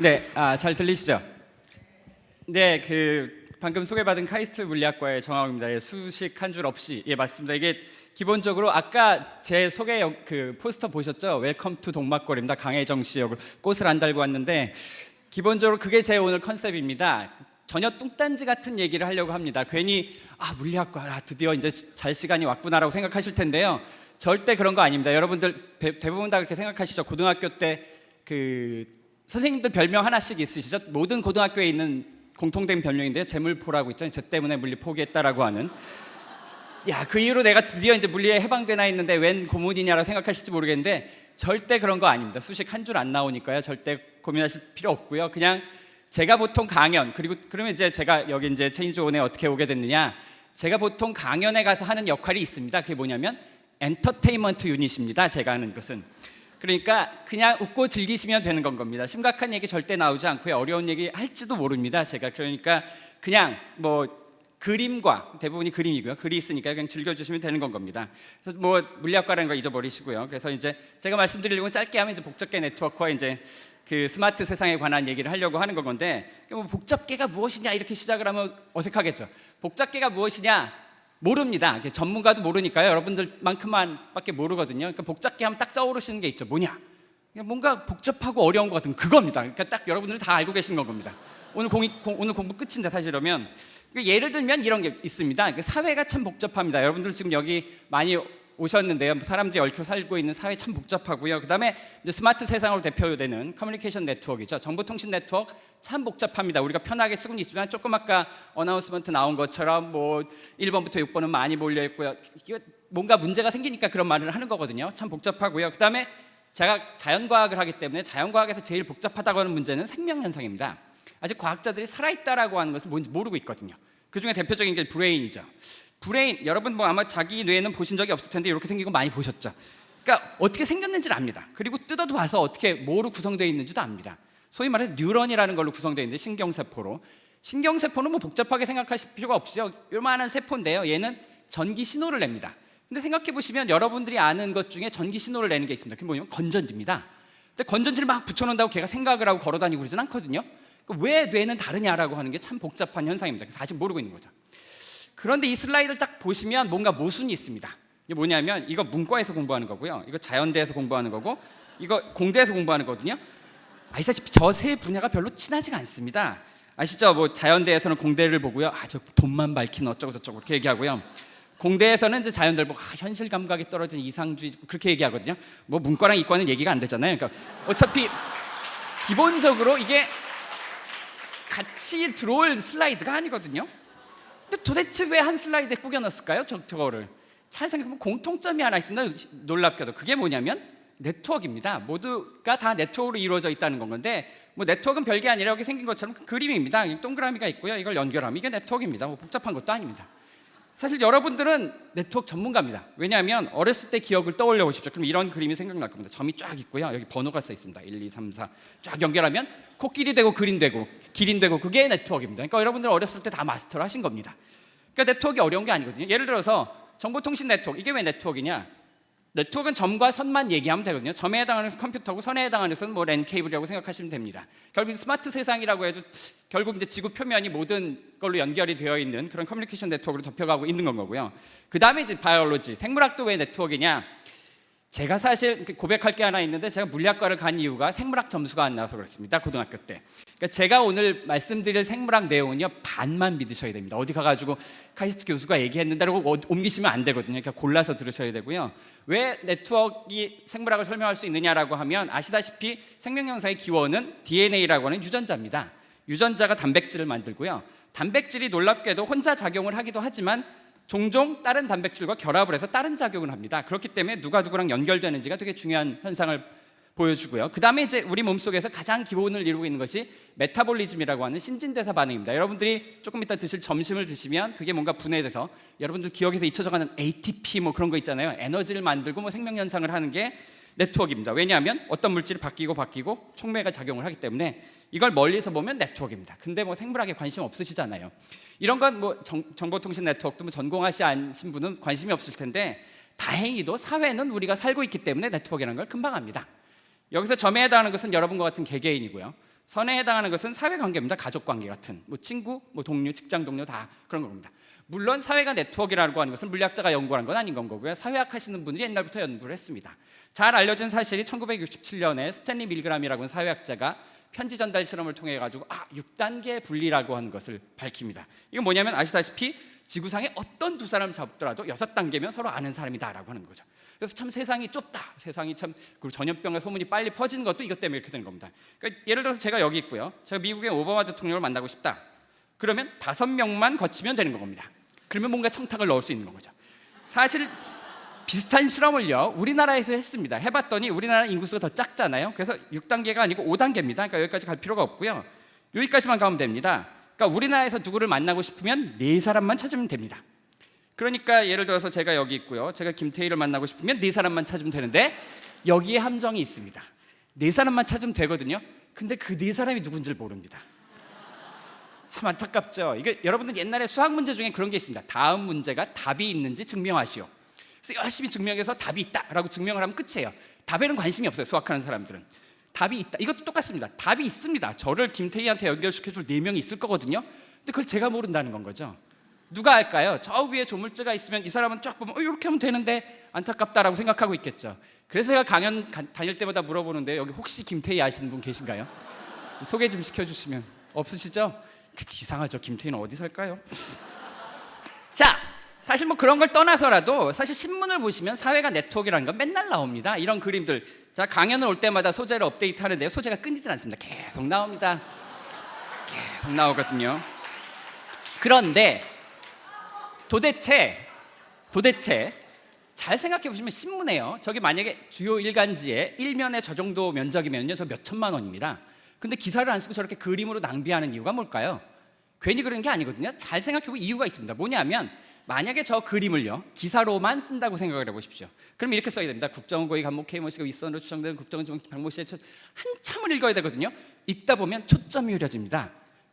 네, 잘 들리시죠? 네, 방금 소개받은 카이스트 물리학과의 정학입니다. 예, 수식 한 줄 없이. 예, 맞습니다. 이게 기본적으로 아까 제 소개 포스터 보셨죠? 웰컴 투 동막골입니다. 강혜정 씨 역을 꽃을 안 달고 왔는데 기본적으로 그게 제 오늘 컨셉입니다. 전혀 뚱딴지 같은 얘기를 하려고 합니다. 괜히 물리학과 드디어 이제 잘 시간이 왔구나라고 생각하실 텐데요. 절대 그런 거 아닙니다. 여러분들 대부분 다 그렇게 생각하시죠? 고등학교 때 선생님들 별명 하나씩 있으시죠? 모든 고등학교에 있는 공통된 별명인데요. 재물포라고 있잖아요. 쟤 때문에 물리 포기했다라고 하는. 그 이후로 내가 드디어 이제 물리에 해방되나 했는데 웬 고문이냐라고 생각하실지 모르겠는데 절대 그런 거 아닙니다. 수식 한 줄 안 나오니까요. 절대 고민하실 필요 없고요. 그냥 제가 보통 강연 그러면 이제 제가 여기 이제 체인지온에 어떻게 오게 됐느냐? 제가 보통 강연에 가서 하는 역할이 있습니다. 그게 뭐냐면 엔터테인먼트 유닛입니다. 제가 하는 것은. 그러니까 그냥 웃고 즐기시면 되는 겁니다. 심각한 얘기 절대 나오지 않고요. 어려운 얘기 할지도 모릅니다. 제가 그러니까 그냥 그림과 대부분이 그림이고요. 글이 있으니까 그냥 즐겨주시면 되는 겁니다. 그래서 물리학과라는 거 잊어버리시고요. 그래서 이제 제가 말씀드리려고 짧게 하면 이제 복잡계 네트워크와 이제 스마트 세상에 관한 얘기를 하려고 하는 건데 복잡계가 무엇이냐 이렇게 시작을 하면 어색하겠죠. 복잡계가 무엇이냐 모릅니다. 전문가도 모르니까요. 여러분들만큼만밖에 모르거든요. 그러니까 복잡계 하면 딱 떠오르시는 게 있죠. 뭐냐? 뭔가 복잡하고 어려운 것 같은 그겁니다. 그러니까 딱 여러분들이 다 알고 계신 겁니다. 오늘 공부 끝인데 사실 이러면 예를 들면 이런 게 있습니다. 사회가 참 복잡합니다. 여러분들 지금 여기 많이 오셨는데요. 사람들이 얽혀 살고 있는 사회 참 복잡하고요. 그다음에 이제 스마트 세상으로 대표되는 커뮤니케이션 네트워크이죠. 정보통신 네트워크 참 복잡합니다. 우리가 편하게 쓰고는 있지만 조금 아까 어나운스먼트 나온 것처럼 1번부터 6번은 많이 몰려 있고요. 뭔가 문제가 생기니까 그런 말을 하는 거거든요. 참 복잡하고요. 그다음에 제가 자연과학을 하기 때문에 자연과학에서 제일 복잡하다고 하는 문제는 생명현상입니다. 아직 과학자들이 살아있다라고 하는 것을 뭔지 모르고 있거든요. 그중에 대표적인 게 브레인이죠. 브레인, 여러분 아마 자기 뇌는 보신 적이 없을 텐데 이렇게 생긴 거 많이 보셨죠? 그러니까 어떻게 생겼는지를 압니다. 그리고 뜯어도 봐서 어떻게 뭐로 구성되어 있는지도 압니다. 소위 말해서 뉴런이라는 걸로 구성되어 있는데 신경세포로. 신경세포는 복잡하게 생각하실 필요가 없죠. 요만한 세포인데요. 얘는 전기 신호를 냅니다. 근데 생각해 보시면 여러분들이 아는 것 중에 전기 신호를 내는 게 있습니다. 그게 뭐냐면 건전지입니다. 근데 건전지를 막 붙여놓는다고 걔가 생각을 하고 걸어다니고 그러진 않거든요. 왜 뇌는 다르냐라고 하는 게 참 복잡한 현상입니다. 그래서 아직 모르고 있는 거죠. 그런데 이 슬라이드를 딱 보시면 뭔가 모순이 있습니다. 이게 뭐냐면 이거 문과에서 공부하는 거고요. 이거 자연대에서 공부하는 거고 이거 공대에서 공부하는 거거든요. 아시다시피 저 세 분야가 별로 친하지가 않습니다. 아시죠? 자연대에서는 공대를 보고요. 저 돈만 밝히는 어쩌고 저쩌고 그렇게 얘기하고요. 공대에서는 이제 자연대를 보고 현실 감각이 떨어진 이상주의 그렇게 얘기하거든요. 문과랑 이과는 얘기가 안 되잖아요. 그러니까 어차피 기본적으로 이게 같이 들어올 슬라이드가 아니거든요. 근데 도대체 왜 한 슬라이드에 꾸겨 넣었을까요? 저거를 잘 생각해보면 공통점이 하나 있습니다. 놀랍게도 그게 뭐냐면 네트워크입니다. 모두가 다 네트워크로 이루어져 있다는 건데 네트워크는 별게 아니라 여기 생긴 것처럼 그림입니다. 동그라미가 있고요. 이걸 연결하면 이게 네트워크입니다. 복잡한 것도 아닙니다. 사실 여러분들은 네트워크 전문가입니다. 왜냐하면 어렸을 때 기억을 떠올려 보십시오. 그럼 이런 그림이 생각날 겁니다. 점이 쫙 있고요. 여기 번호가 써 있습니다. 1, 2, 3, 4 쫙 연결하면 코끼리 되고 그린 되고 기린 되고 그게 네트워크입니다. 그러니까 여러분들 어렸을 때 다 마스터를 하신 겁니다. 그러니까 네트워크가 어려운 게 아니거든요. 예를 들어서 정보통신 네트워크, 이게 왜 네트워크냐? 네트워크는 점과 선만 얘기하면 되거든요. 점에 해당하는 것은 컴퓨터고 선에 해당하는 것은 랜 케이블이라고 생각하시면 됩니다. 결국 스마트 세상이라고 해도 결국 이제 지구 표면이 모든 걸로 연결이 되어 있는 그런 커뮤니케이션 네트워크로 덮여가고 있는 건 거고요. 그 다음에 이제 바이올로지, 생물학도 왜 네트워크냐? 제가 사실 고백할 게 하나 있는데 제가 물리학과를 간 이유가 생물학 점수가 안 나와서 그렇습니다. 고등학교 때. 그러니까 제가 오늘 말씀드릴 생물학 내용은요 반만 믿으셔야 됩니다. 어디 가가지고 카이스트 교수가 얘기했는데라고 옮기시면 안 되거든요. 그러니까 골라서 들으셔야 되고요. 왜 네트워크가 생물학을 설명할 수 있느냐라고 하면 아시다시피 생명현상의 기원은 DNA라고 하는 유전자입니다. 유전자가 단백질을 만들고요. 단백질이 놀랍게도 혼자 작용을 하기도 하지만 종종 다른 단백질과 결합을 해서 다른 작용을 합니다. 그렇기 때문에 누가 누구랑 연결되는지가 되게 중요한 현상을 보여주고요. 그 다음에 이제 우리 몸속에서 가장 기본을 이루고 있는 것이 메타볼리즘이라고 하는 신진대사 반응입니다. 여러분들이 조금 이따 드실 점심을 드시면 그게 뭔가 분해돼서 여러분들 기억에서 잊혀져가는 ATP 그런 거 있잖아요. 에너지를 만들고 생명현상을 하는 게 네트워크입니다. 왜냐하면 어떤 물질이 바뀌고 촉매가 작용을 하기 때문에 이걸 멀리서 보면 네트워크입니다. 근데 생물학에 관심 없으시잖아요. 이런 건 정보통신 네트워크도 전공하시 않으신 분은 관심이 없을 텐데 다행히도 사회는 우리가 살고 있기 때문에 네트워크라는 걸 금방 압니다. 여기서 점에 해당하는 것은 여러분과 같은 개개인이고요. 선행에 해당하는 것은 사회관계입니다. 가족관계 같은 뭐 친구, 뭐 동료, 직장 동료 다 그런 겁니다. 물론 사회가 네트워크라고 하는 것은 물리학자가 연구한 건 아닌 건 거고요. 사회학 하시는 분들이 옛날부터 연구를 했습니다. 잘 알려진 사실이 1967년에 스탠리 밀그람이라고 하는 사회학자가 편지 전달 실험을 통해 가지고 6단계 분리라고 하는 것을 밝힙니다. 이건 뭐냐면 아시다시피 지구상에 어떤 두 사람을 잡더라도 6단계면 서로 아는 사람이다라고 하는 거죠. 그래서 참 세상이 좁다. 세상이 참 그리고 전염병의 소문이 빨리 퍼지는 것도 이것 때문에 이렇게 되는 겁니다. 그러니까 예를 들어서 제가 여기 있고요. 제가 미국의 오바마 대통령을 만나고 싶다. 그러면 5명만 거치면 되는 겁니다. 그러면 뭔가 청탁을 넣을 수 있는 거죠. 사실 비슷한 실험을요 우리나라에서 했습니다. 해봤더니 우리나라 인구수가 더 작잖아요. 그래서 6단계가 아니고 5단계입니다. 그러니까 여기까지 갈 필요가 없고요. 여기까지만 가면 됩니다. 그러니까 우리나라에서 누구를 만나고 싶으면 4사람만 찾으면 됩니다. 그러니까 예를 들어서 제가 여기 있고요. 제가 김태희를 만나고 싶으면 4사람만 찾으면 되는데 여기에 함정이 있습니다. 4사람만 찾으면 되거든요. 근데 그 4사람이 누군지를 모릅니다. 참 안타깝죠. 이게 여러분들 옛날에 수학 문제 중에 그런 게 있습니다. 다음 문제가 답이 있는지 증명하시오. 그래서 열심히 증명해서 답이 있다라고 증명을 하면 끝이에요. 답에는 관심이 없어요. 수학하는 사람들은. 답이 있다. 이것도 똑같습니다. 답이 있습니다. 저를 김태희한테 연결시켜줄 4명이 있을 거거든요. 근데 그걸 제가 모른다는 건 거죠. 누가 알까요? 저 위에 조물주가 있으면 이 사람은 쫙 보면 이렇게 하면 되는데 안타깝다라고 생각하고 있겠죠. 그래서 제가 강연 다닐 때마다 물어보는데 여기 혹시 김태희 아시는 분 계신가요? 소개 좀 시켜주시면. 없으시죠? 이상하죠. 김태희는 어디 살까요? 자, 사실 뭐 그런 걸 떠나서라도 사실 신문을 보시면 사회가 네트워크라는 건 맨날 나옵니다. 이런 그림들. 자, 강연을 올 때마다 소재를 업데이트하는데요. 소재가 끊이질 않습니다. 계속 나옵니다. 계속 나오거든요. 그런데 도대체 잘 생각해 보시면 신문에요. 저기 만약에 주요 일간지에 일면에 저 정도 면적이면요, 저 몇 천만 원입니다. 근데 기사를 안 쓰고 저렇게 그림으로 낭비하는 이유가 뭘까요? 괜히 그런 게 아니거든요. 잘 생각해 보면 이유가 있습니다. 뭐냐면 만약에 저 그림을요 기사로만 쓴다고 생각을 해보십시오. 그럼 이렇게 써야 됩니다. 국정원고위 간목 K모 씨가 윗선으로 추정되는 국정원 지원 박모 씨의 한참을 읽어야 되거든요. 읽다 보면 초점이 흐려집니다.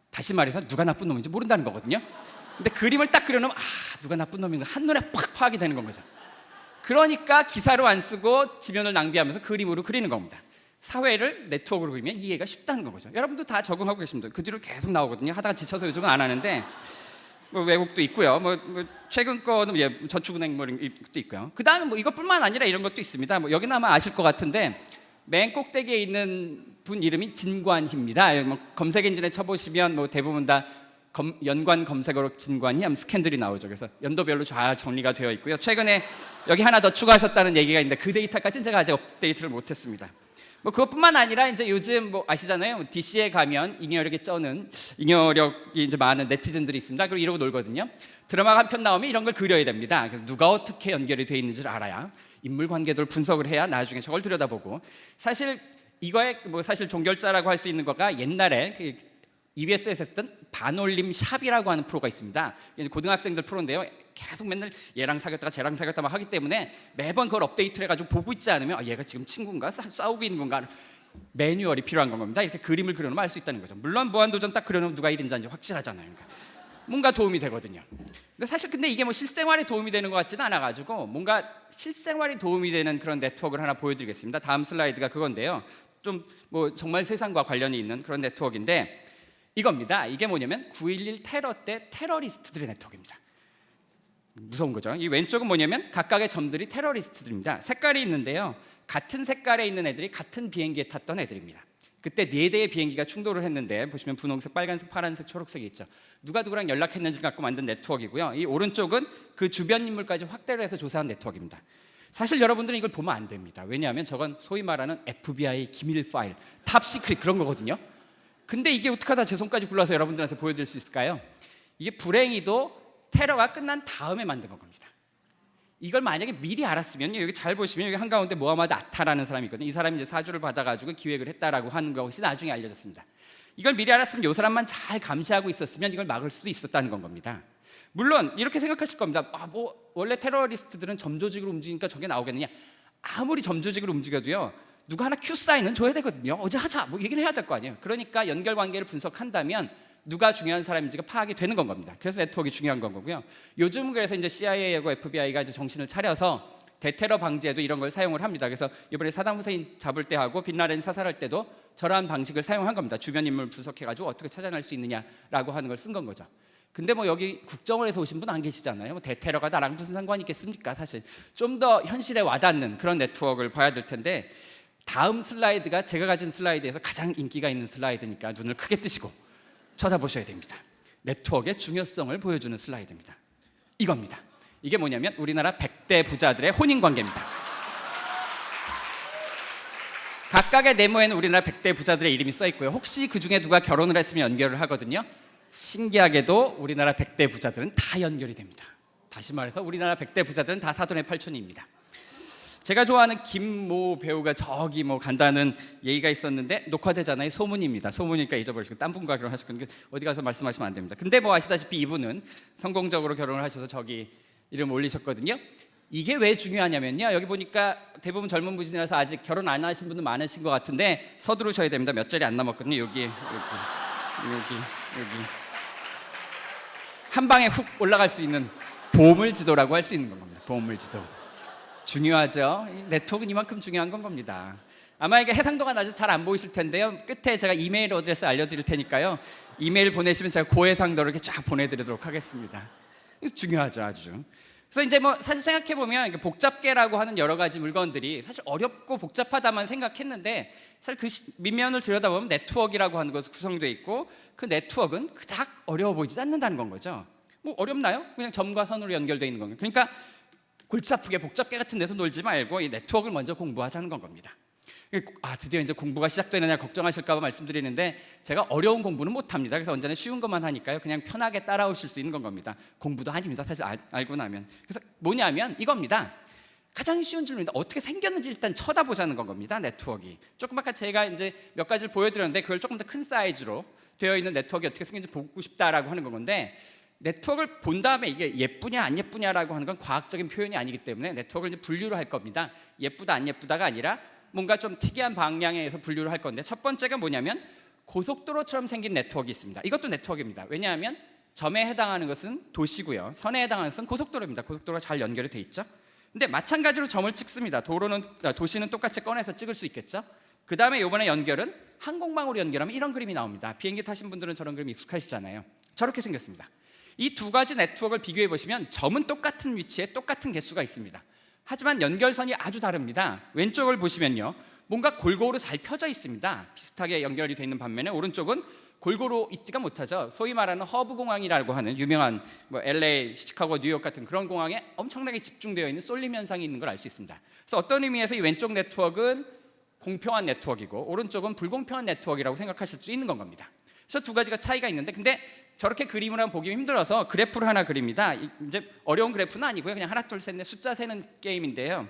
다시 말해서 누가 나쁜 놈인지 모른다는 거거든요. 근데 그림을 딱 그려놓으면 누가 나쁜 놈인가 한눈에 팍 파악이 되는 건 거죠. 그러니까 기사로 안 쓰고 지면을 낭비하면서 그림으로 그리는 겁니다. 사회를 네트워크로 그리면 이해가 쉽다는 거죠. 여러분도 다 적응하고 계십니다. 그 뒤로 계속 나오거든요. 하다가 지쳐서 요즘은 안 하는데 뭐 외국도 있고요. 뭐 최근 거는 저축은행 뭐 이런 것도 있고요. 그 다음에 뭐 이것뿐만 아니라 이런 것도 있습니다. 뭐 여기는 아마 아실 것 같은데 맨 꼭대기에 있는 분 이름이 진관희입니다. 뭐 검색 엔진에 쳐보시면 뭐 대부분 다 연관 검색어로 진관희 하면 스캔들이 나오죠. 그래서 연도별로 잘 정리가 되어 있고요. 최근에 여기 하나 더 추가하셨다는 얘기가 있는데 그 데이터까지는 제가 아직 업데이트를 못했습니다. 뭐 그것뿐만 아니라 이제 요즘 뭐 아시잖아요. DC에 가면 잉여력에 쩌는 잉여력이 이제 많은 네티즌들이 있습니다. 그리고 이러고 놀거든요. 드라마가 한 편 나오면 이런 걸 그려야 됩니다. 그래서 누가 어떻게 연결이 되어 있는지를 알아야 인물 관계들을 분석을 해야 나중에 저걸 들여다보고 사실 이거에 뭐 사실 종결자라고 할 수 있는 거가 옛날에 그 EBS에서 했던 반올림 샵이라고 하는 프로가 있습니다. 고등학생들 프로인데요. 계속 맨날 얘랑 사귀었다가 쟤랑 사귀었다 막 하기 때문에 매번 그걸 업데이트를 해가지고 보고 있지 않으면 얘가 지금 친구인가 싸우고 있는 건가 매뉴얼이 필요한 겁니다. 이렇게 그림을 그려놓으면 알 수 있다는 거죠. 물론 무한도전 딱 그려놓으면 누가 1인자인지 확실하잖아요. 그러니까 뭔가 도움이 되거든요. 근데 사실 이게 뭐 실생활에 도움이 되는 것 같지는 않아가지고 뭔가 실생활에 도움이 되는 그런 네트워크를 하나 보여드리겠습니다. 다음 슬라이드가 그건데요. 좀 뭐 정말 세상과 관련이 있는 그런 네트워크인데 이겁니다. 이게 뭐냐면 9.11 테러 때 테러리스트들의 네트워크입니다. 무서운 거죠. 이 왼쪽은 뭐냐면 각각의 점들이 테러리스트들입니다. 색깔이 있는데요. 같은 색깔에 있는 애들이 같은 비행기에 탔던 애들입니다. 그때 4대의 비행기가 충돌을 했는데 보시면 분홍색, 빨간색, 파란색, 초록색이 있죠. 누가 누구랑 연락했는지 갖고 만든 네트워크이고요. 이 오른쪽은 그 주변 인물까지 확대를 해서 조사한 네트워크입니다. 사실 여러분들은 이걸 보면 안 됩니다. 왜냐하면 저건 소위 말하는 FBI 기밀 파일, 탑 시크릿 그런 거거든요. 근데 이게 어떻게 하다 제 손까지 굴러서 여러분들한테 보여드릴 수 있을까요? 이게 불행히도 테러가 끝난 다음에 만든 겁니다. 이걸 만약에 미리 알았으면 여기 잘 보시면 여기 한가운데 모하마드 아타라는 사람이 있거든요. 이 사람이 이제 사주를 받아가지고 기획을 했다라고 하는 것이 나중에 알려졌습니다. 이걸 미리 알았으면 이 사람만 잘 감시하고 있었으면 이걸 막을 수도 있었다는 건 겁니다. 물론 이렇게 생각하실 겁니다. 뭐 원래 테러리스트들은 점조직으로 움직이니까 저게 나오겠느냐? 아무리 점조직으로 움직여도요. 누가 하나 큐 사인은 줘야 되거든요. 어제 하자 뭐 얘기는 해야 될 거 아니에요. 그러니까 연결관계를 분석한다면 누가 중요한 사람인지가 파악이 되는 건 겁니다. 그래서 네트워크가 중요한 건 거고요. 요즘은 그래서 이제 CIA하고 FBI가 이제 정신을 차려서 대테러 방지에도 이런 걸 사용을 합니다. 그래서 이번에 사담 후세인 잡을 때 하고 빈라덴 사살할 때도 저러한 방식을 사용한 겁니다. 주변 인물 분석해가지고 어떻게 찾아낼 수 있느냐라고 하는 걸 쓴 건 거죠. 근데 뭐 여기 국정원에서 오신 분 안 계시잖아요. 뭐 대테러가 나랑 무슨 상관이 있겠습니까? 사실 좀 더 현실에 와닿는 그런 네트워크를 봐야 될 텐데, 다음 슬라이드가 제가 가진 슬라이드에서 가장 인기가 있는 슬라이드니까 눈을 크게 뜨시고 쳐다보셔야 됩니다. 네트워크의 중요성을 보여주는 슬라이드입니다. 이겁니다. 이게 뭐냐면 우리나라 100대 부자들의 혼인관계입니다. 각각의 네모에는 우리나라 100대 부자들의 이름이 써 있고요. 혹시 그 중에 누가 결혼을 했으면 연결을 하거든요. 신기하게도 우리나라 100대 부자들은 다 연결이 됩니다. 다시 말해서 우리나라 100대 부자들은 다 사돈의 팔촌입니다. 제가 좋아하는 김모 배우가 저기 뭐 간다는 얘기가 있었는데 녹화되잖아요. 소문입니다. 소문이니까 잊어버리시고 딴 분과 결혼하실 건데 어디 가서 말씀하시면 안 됩니다. 근데 뭐 아시다시피 이분은 성공적으로 결혼을 하셔서 저기 이름 올리셨거든요. 이게 왜 중요하냐면요, 여기 보니까 대부분 젊은 분이라서 아직 결혼 안 하신 분들 많으신 것 같은데 서두르셔야 됩니다. 몇 자리 안 남았거든요. 여기 한 방에 훅 올라갈 수 있는 보물지도라고 할 수 있는 겁니다. 보물지도 중요하죠. 네트워크는 이만큼 중요한 건 겁니다. 아마 이게 해상도가 낮아서 잘 안 보이실 텐데요, 끝에 제가 이메일 어드레스 알려드릴 테니까요, 이메일 보내시면 제가 고해상도로 이렇게 쫙 보내드리도록 하겠습니다. 이거 중요하죠, 아주. 그래서 이제 뭐 사실 생각해 보면 복잡계라고 하는 여러 가지 물건들이 사실 어렵고 복잡하다만 생각했는데, 사실 그 밑면을 들여다보면 네트워크라고 하는 것이 구성되어 있고, 그 네트워크는 그닥 어려워 보이지 않는다는 건 거죠. 뭐 어렵나요? 그냥 점과 선으로 연결되어 있는 겁니다. 그러니까 골치 아프게 복잡계 같은 데서 놀지 말고 이 네트워크를 먼저 공부하자는 건 겁니다. 드디어 이제 공부가 시작되느냐 걱정하실까 봐 말씀드리는데, 제가 어려운 공부는 못합니다. 그래서 언제나 쉬운 것만 하니까요, 그냥 편하게 따라오실 수 있는 건 겁니다. 공부도 아닙니다, 사실 알고 나면. 그래서 뭐냐면 이겁니다. 가장 쉬운 질문입니다. 어떻게 생겼는지 일단 쳐다보자는 건 겁니다. 네트워크. 조금 아까 제가 이제 몇 가지를 보여드렸는데, 그걸 조금 더 큰 사이즈로 되어 있는 네트워크가 어떻게 생겼는지 보고 싶다라고 하는 건데, 네트워크를 본 다음에 이게 예쁘냐 안 예쁘냐라고 하는 건 과학적인 표현이 아니기 때문에 네트워크를 이제 분류를 할 겁니다. 예쁘다 안 예쁘다가 아니라 뭔가 좀 특이한 방향에서 분류를 할 건데, 첫 번째가 뭐냐면 고속도로처럼 생긴 네트워크가 있습니다. 이것도 네트워크입니다. 왜냐하면 점에 해당하는 것은 도시고요, 선에 해당하는 것은 고속도로입니다. 고속도로가 잘 연결이 돼 있죠. 근데 마찬가지로 점을 찍습니다. 도시는 똑같이 꺼내서 찍을 수 있겠죠. 그 다음에 이번에 연결은 항공망으로 연결하면 이런 그림이 나옵니다. 비행기 타신 분들은 저런 그림 익숙하시잖아요. 저렇게 생겼습니다. 이 두 가지 네트워크를 비교해 보시면 점은 똑같은 위치에 똑같은 개수가 있습니다. 하지만 연결선이 아주 다릅니다. 왼쪽을 보시면요, 뭔가 골고루 잘 펴져 있습니다. 비슷하게 연결이 되어 있는 반면에 오른쪽은 골고루 있지가 못하죠. 소위 말하는 허브 공항이라고 하는 유명한 뭐 LA, 시카고, 뉴욕 같은 그런 공항에 엄청나게 집중되어 있는 쏠림 현상이 있는 걸 알 수 있습니다. 그래서 어떤 의미에서 이 왼쪽 네트워크는 공평한 네트워크이고 오른쪽은 불공평한 네트워크라고 생각하실 수 있는 건 겁니다. 그래서 두 가지가 차이가 있는데, 근데 저렇게 그림을 한번 보기 힘들어서 그래프를 하나 그립니다. 이제 어려운 그래프는 아니고요, 그냥 하나 둘 셋 넷 숫자 세는 게임인데요,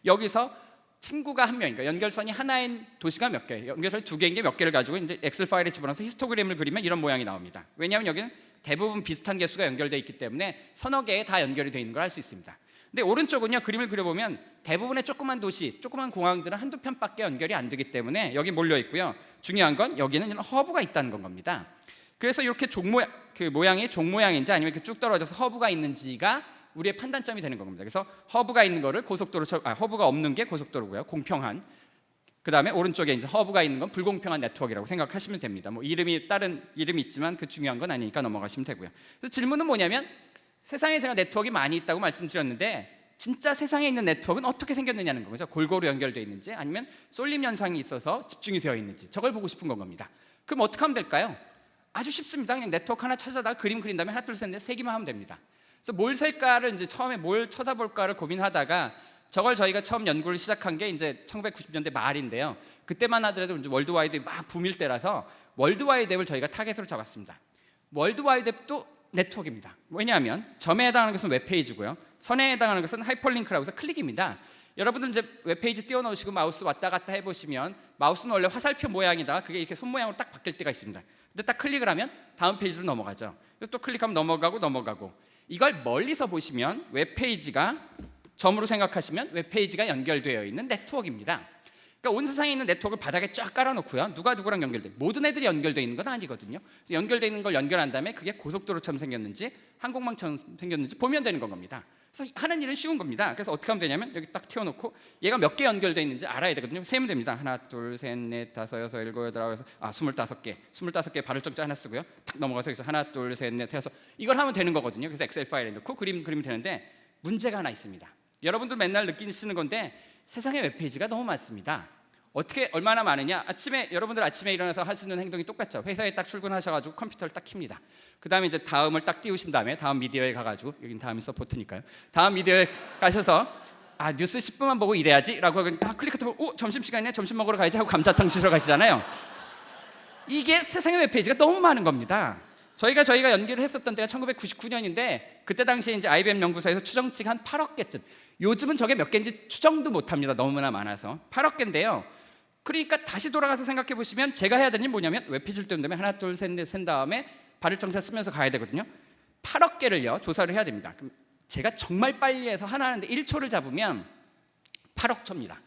여기서 친구가 한 명이니까 연결선이 하나인 도시가 몇 개, 연결선이 두 개인 게 몇 개를 가지고 이제 엑셀 파일에 집어넣어서 히스토그램을 그리면 이런 모양이 나옵니다. 왜냐하면 여기는 대부분 비슷한 개수가 연결되어 있기 때문에 서너 개에 다 연결이 되어 있는 걸 알 수 있습니다. 근데 오른쪽은요, 그림을 그려보면 대부분의 조그만 도시, 조그만 공항들은 한두 편밖에 연결이 안 되기 때문에 여기 몰려 있고요, 중요한 건 여기는 이런 허브가 있다는 건 겁니다. 그래서 이렇게 모양이 종 모양인지 아니면 이렇게 쭉 떨어져서 허브가 있는지가 우리의 판단점이 되는 겁니다. 그래서 허브가 있는 거를 허브가 없는 게 고속도로고요, 공평한. 그 다음에 오른쪽에 이제 허브가 있는 건 불공평한 네트워크라고 생각하시면 됩니다. 뭐 다른 이름이 있지만 그 중요한 건 아니니까 넘어가시면 되고요. 그래서 질문은 뭐냐면, 세상에 제가 네트워크가 많이 있다고 말씀드렸는데 진짜 세상에 있는 네트워크는 어떻게 생겼느냐는 거죠. 골고루 연결되어 있는지 아니면 쏠림 현상이 있어서 집중이 되어 있는지, 저걸 보고 싶은 건 겁니다. 그럼 어떻게 하면 될까요? 아주 쉽습니다. 그냥 네트워크 하나 찾아다가 그림 그린 다음에 하나 둘 셋 넷 세 개만 하면 됩니다. 그래서 뭘 셀까를 이제 처음에 뭘 쳐다볼까를 고민하다가, 저걸 저희가 처음 연구를 시작한 게 이제 1990년대 말인데요, 그때만 하더라도 이제 월드와이드가 막 붐일 때라서 월드와이드웹을 저희가 타겟으로 잡았습니다. 월드와이드웹도 네트워크입니다. 왜냐하면 점에 해당하는 것은 웹페이지고요, 선에 해당하는 것은 하이퍼링크라고 해서 클릭입니다. 여러분들 이제 웹페이지 띄워놓으시고 마우스 왔다 갔다 해보시면, 마우스는 원래 화살표 모양이다가 그게 이렇게 손 모양으로 딱 바뀔 때가 있습니다. 근데 딱 클릭을 하면 다음 페이지로 넘어가죠. 또 클릭하면 넘어가고. 이걸 멀리서 보시면 웹페이지가, 점으로 생각하시면 웹페이지가 연결되어 있는 네트워크입니다. 그러니까 온 세상에 있는 네트워크를 바닥에 쫙 깔아놓고요. 누가 누구랑 연결돼? 모든 애들이 연결돼 있는 건 아니거든요. 그래서 연결돼 있는 걸 연결한 다음에 그게 고속도로처럼 생겼는지 항공망처럼 생겼는지 보면 되는 겁니다. 그래서 하는 일은 쉬운 겁니다. 그래서 어떻게 하면 되냐면 여기 딱 튀어놓고 얘가 몇 개 연결돼 있는지 알아야 되거든요. 세면 됩니다. 하나, 둘, 셋, 넷, 다섯, 여섯, 일곱, 여덟, 아홉, 25개. 25개 발을정자 하나 쓰고요. 탁 넘어가서 여기서 하나, 둘, 셋, 넷 해서 이걸 하면 되는 거거든요. 그래서 엑셀 파일에 넣고 그리면 되는데 문제가 하나 있습니다. 여러분들 맨날 느끼시는 건데 세상에 웹페이지가 너무 많습니다. 어떻게 얼마나 많으냐? 여러분들 아침에 일어나서 하시는 행동이 똑같죠. 회사에 딱 출근하셔가지고 컴퓨터를 딱 킵니다. 그 다음에 이제 다음을 딱 띄우신 다음에 다음 미디어에 가가지고 여긴 다음이 서포트니까요. 다음 미디어에 가셔서 뉴스 10분만 보고 이래야지라고 딱 클릭하고 점심 시간이네, 점심 먹으러 가야지 하고 감자탕 씻으러 가시잖아요. 이게 세상의 웹페이지가 너무 많은 겁니다. 저희가 연결을 했었던 때가 1999년인데 그때 당시에 이제 IBM 연구소에서 추정치가 한 8억 개쯤. 요즘은 저게 몇 개인지 추정도 못합니다. 너무나 많아서 8억 개인데요. 그러니까 다시 돌아가서 생각해 보시면 제가 해야 되는 게 뭐냐면 웹페이지를 띄운 다음에 하나, 둘, 셋, 넷 센 다음에 발을정자 쓰면서 가야 되거든요. 8억 개를요 조사를 해야 됩니다. 그럼 제가 정말 빨리 해서 하나 하는데 1초를 잡으면 8억 초입니다.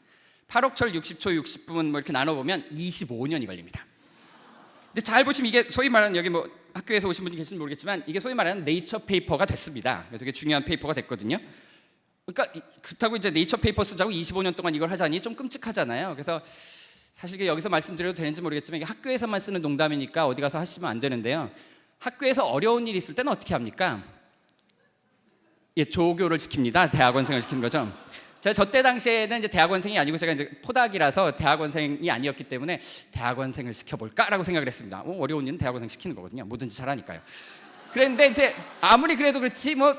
8억 초를 60초, 60분 뭐 이렇게 나눠보면 25년이 걸립니다. 근데 잘 보시면 이게 소위 말하는 여기 뭐 학교에서 오신 분이 계신지 모르겠지만 이게 소위 말하는 네이처 페이퍼가 됐습니다. 되게 중요한 페이퍼가 됐거든요. 그러니까 그렇다고 이제 네이처 페이퍼 쓰자고 25년 동안 이걸 하자니 좀 끔찍하잖아요. 그래서 사실 이게 여기서 말씀드려도 되는지 모르겠지만 이게 학교에서만 쓰는 농담이니까 어디 가서 하시면 안 되는데요. 학교에서 어려운 일이 있을 때는 어떻게 합니까? 조교를 시킵니다. 대학원생을 시키는 거죠. 제가 저 때 당시에는 이제 대학원생이 아니고 제가 이제 포닥이라서 대학원생이 아니었기 때문에 대학원생을 시켜볼까라고 생각을 했습니다. 어려운 일은 대학원생 시키는 거거든요. 뭐든지 잘하니까요. 그런데 이제 아무리 그래도 그렇지 뭐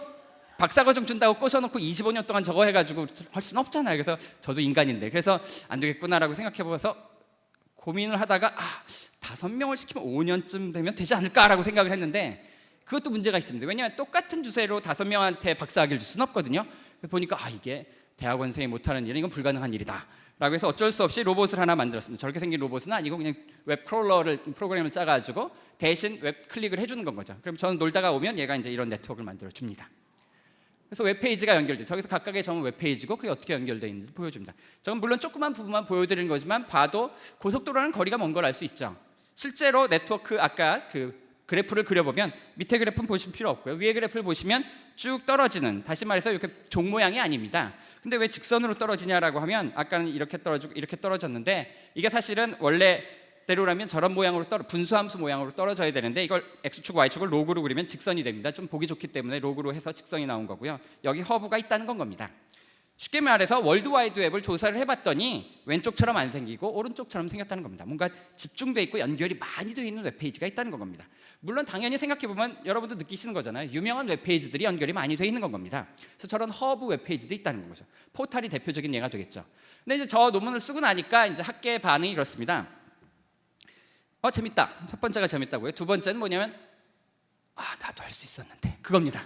박사과정 준다고 꼬셔놓고 25년 동안 저거 해가지고 할 수는 없잖아요. 그래서 저도 인간인데 그래서 안 되겠구나라고 생각해보면서 고민을 하다가 5명을 시키면 5년쯤 되면 되지 않을까라고 생각을 했는데 그것도 문제가 있습니다. 왜냐하면 똑같은 주제로 5명한테 박사학위를 줄 수는 없거든요. 그래서 보니까 이게 대학원생이 못하는 일은 이건 불가능한 일이다 라고 해서 어쩔 수 없이 로봇을 하나 만들었습니다. 저렇게 생긴 로봇은 아니고 그냥 웹 크롤러를 프로그램을 짜가지고 대신 웹 클릭을 해주는 건 거죠. 그럼 저는 놀다가 오면 얘가 이제 이런 네트워크를 만들어 줍니다. 그래서 웹페이지가 연결돼. 저기서 각각의 점은 웹페이지고 그게 어떻게 연결되어 있는지 보여줍니다. 저는 물론 조그만 부분만 보여드리는 거지만 봐도 고속도로라는 거리가 먼 걸 알 수 있죠. 실제로 네트워크 아까 그 그래프를 그려보면 밑에 그래프는 보실 필요 없고요. 위에 그래프를 보시면 쭉 떨어지는, 다시 말해서 이렇게 종 모양이 아닙니다. 근데 왜 직선으로 떨어지냐라고 하면 아까는 이렇게 떨어지고 이렇게 떨어졌는데 이게 사실은 원래대로라면 저런 모양으로 분수함수 모양으로 떨어져야 되는데 이걸 x축 y축을 로그로 그리면 직선이 됩니다. 좀 보기 좋기 때문에 로그로 해서 직선이 나온 거고요. 여기 허브가 있다는 건 겁니다. 쉽게 말해서 월드와이드 웹을 조사를 해봤더니 왼쪽처럼 안 생기고 오른쪽처럼 생겼다는 겁니다. 뭔가 집중돼 있고 연결이 많이 되어 있는 웹페이지가 있다는 건 겁니다. 물론 당연히 생각해보면 여러분도 느끼시는 거잖아요. 유명한 웹페이지들이 연결이 많이 되어 있는 건 겁니다. 그래서 저런 허브 웹페이지도 있다는 거죠. 포탈이 대표적인 예가 되겠죠. 근데 이제 저 논문을 쓰고 나니까 이제 학계의 반응이 그렇습니다. 재밌다. 첫 번째가 재밌다고요. 두 번째는 뭐냐면 나도 할 수 있었는데 그겁니다.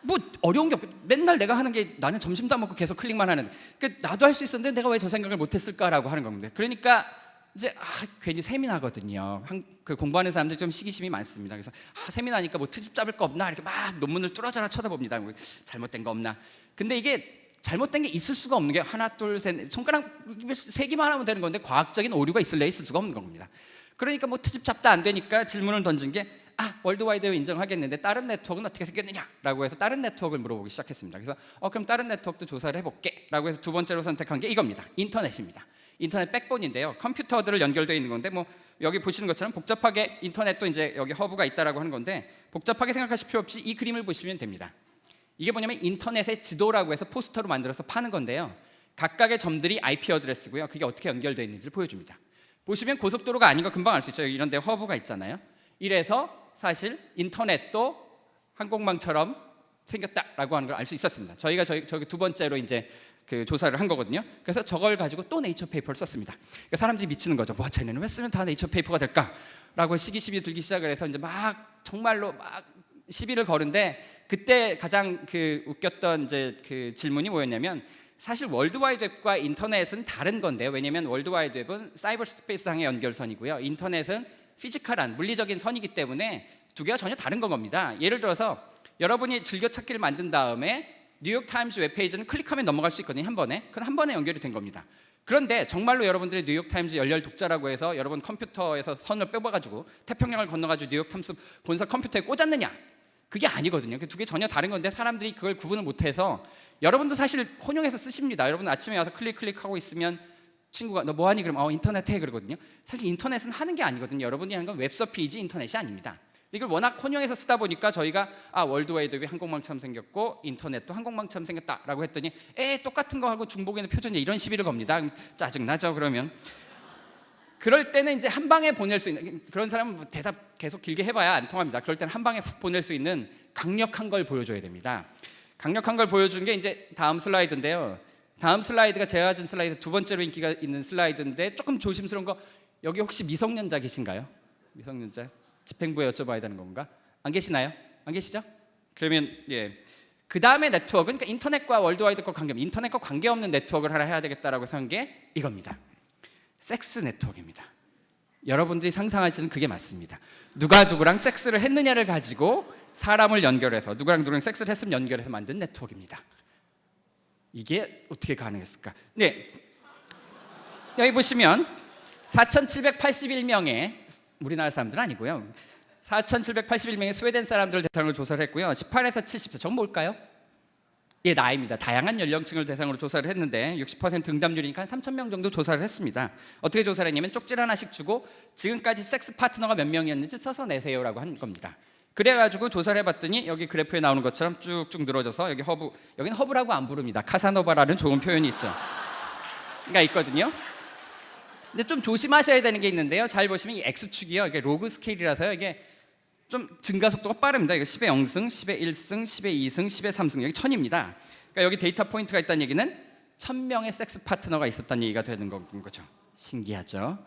뭐 어려운 게 없고 맨날 내가 하는 게 나는 점심도 안 먹고 계속 클릭만 하는데 그러니까 나도 할 수 있었는데 내가 왜 저 생각을 못했을까라고 하는 겁니다. 그러니까 이제 괜히 세미나거든요. 그 공부하는 사람들 좀 시기심이 많습니다. 그래서 세미나니까 뭐 트집 잡을 거 없나 이렇게 막 논문을 뚫어져라 쳐다봅니다. 잘못된 거 없나. 근데 이게 잘못된 게 있을 수가 없는 게 하나 둘 셋 손가락 세기만 하면 되는 건데 과학적인 오류가 있을래 있을 수가 없는 겁니다. 그러니까 뭐 트집 잡다 안 되니까 질문을 던진 게 월드와이드웹 인정하겠는데 다른 네트워크는 어떻게 생겼느냐라고 해서 다른 네트워크를 물어보기 시작했습니다. 그래서 그럼 다른 네트워크도 조사를 해볼게라고 해서 두 번째로 선택한 게 이겁니다. 인터넷입니다. 인터넷 백본인데요. 컴퓨터들을 연결되어 있는 건데 뭐 여기 보시는 것처럼 복잡하게 인터넷도 이제 여기 허브가 있다라고 하는 건데 복잡하게 생각하실 필요 없이 이 그림을 보시면 됩니다. 이게 뭐냐면 인터넷의 지도라고 해서 포스터로 만들어서 파는 건데요. 각각의 점들이 IP 어드레스고요. 그게 어떻게 연결되어 있는지를 보여줍니다. 보시면 고속도로가 아닌 거 금방 알 수 있죠. 이런 데 허브가 있잖아요. 이래서 사실 인터넷도 항공망처럼 생겼다라고 하는 걸 알 수 있었습니다. 저희가 저기 두 번째로 이제 그 조사를 한 거거든요. 그래서 저걸 가지고 또 네이처 페이퍼를 썼습니다. 그러니까 사람들이 미치는 거죠. 쟤네는 왜 쓰면 다 네이처 페이퍼가 될까라고 시기 들기 시작을 해서 이제 막 정말로 막 시비를 거는데 그때 가장 그 웃겼던 이제 그 질문이 뭐였냐면 사실 월드와이드웹과 인터넷은 다른 건데요. 왜냐하면 월드와이드웹은 사이버 스페이스상의 연결선이고요. 인터넷은 피지컬한 물리적인 선이기 때문에 두 개가 전혀 다른 건 겁니다. 예를 들어서 여러분이 즐겨찾기를 만든 다음에 뉴욕타임즈 웹페이지는 클릭하면 넘어갈 수 있거든요. 한 번에. 그럼 한 번에 연결이 된 겁니다. 그런데 정말로 여러분들이 뉴욕타임즈 열렬 독자라고 해서 여러분 컴퓨터에서 선을 빼봐가지고 태평양을 건너가지고 뉴욕타임스 본사 컴퓨터에 꽂았느냐? 그게 아니거든요. 그 두 개 전혀 다른 건데 사람들이 그걸 구분을 못해서 여러분도 사실 혼용해서 쓰십니다. 여러분 아침에 와서 클릭하고 있으면 친구가 너 뭐하니? 그러면 인터넷 해 그러거든요. 사실 인터넷은 하는 게 아니거든요. 여러분이 하는 건 웹서피이지 인터넷이 아닙니다. 이걸 워낙 혼용해서 쓰다 보니까 저희가 월드와이드웹이 한국망처럼 생겼고 인터넷도 한국망처럼 생겼다라고 했더니 똑같은 거 하고 중복에는 표준이 이런 시비를 겁니다. 짜증나죠 그러면. 그럴 때는 이제 한 방에 보낼 수 있는, 그런 사람은 대답 계속 길게 해봐야 안 통합니다. 그럴 때는 한 방에 훅 보낼 수 있는 강력한 걸 보여줘야 됩니다. 강력한 걸 보여준 게 이제 다음 슬라이드인데요. 다음 슬라이드가 제가 가진 슬라이드 두 번째로 인기가 있는 슬라이드인데 조금 조심스러운 거, 여기 혹시 미성년자 계신가요? 미성년자? 집행부에 여쭤봐야 되는 건가? 안 계시나요? 안 계시죠? 그러면 그 다음에 네트워크는 그러니까 인터넷과 월드와이드과 인터넷과 관계없는 네트워크를 하나 해야 되겠다라고 한 게 이겁니다. 섹스 네트워크입니다. 여러분들이 상상하시는 그게 맞습니다. 누가 누구랑 섹스를 했느냐를 가지고 사람을 연결해서 누구랑 섹스를 했으면 연결해서 만든 네트워크입니다. 이게 어떻게 가능했을까? 여기 보시면 4,781명의 우리나라 사람들은 아니고요. 4,781명의 스웨덴 사람들을 대상으로 조사를 했고요. 18에서 70세, 전 뭘까요? 나이입니다. 다양한 연령층을 대상으로 조사를 했는데 60% 응답률이니까 한 3,000명 정도 조사를 했습니다. 어떻게 조사를 했냐면 쪽지 하나씩 주고 지금까지 섹스 파트너가 몇 명이었는지 써서 내세요라고 한 겁니다. 그래가지고 조사를 해봤더니 여기 그래프에 나오는 것처럼 쭉쭉 늘어져서 여기 여기는 허브라고 안 부릅니다. 카사노바라는 좋은 표현이 있죠. 그러니까 있거든요. 근데 좀 조심하셔야 되는 게 있는데요. 잘 보시면 이 X축이요. 이게 로그 스케일이라서요. 이게 좀 증가 속도가 빠릅니다. 이거 10의 0승, 10의 1승, 10의 2승, 10의 3승. 여기 1000입니다. 그러니까 여기 데이터 포인트가 있다는 얘기는 1000명의 섹스 파트너가 있었다는 얘기가 되는 거죠. 신기하죠?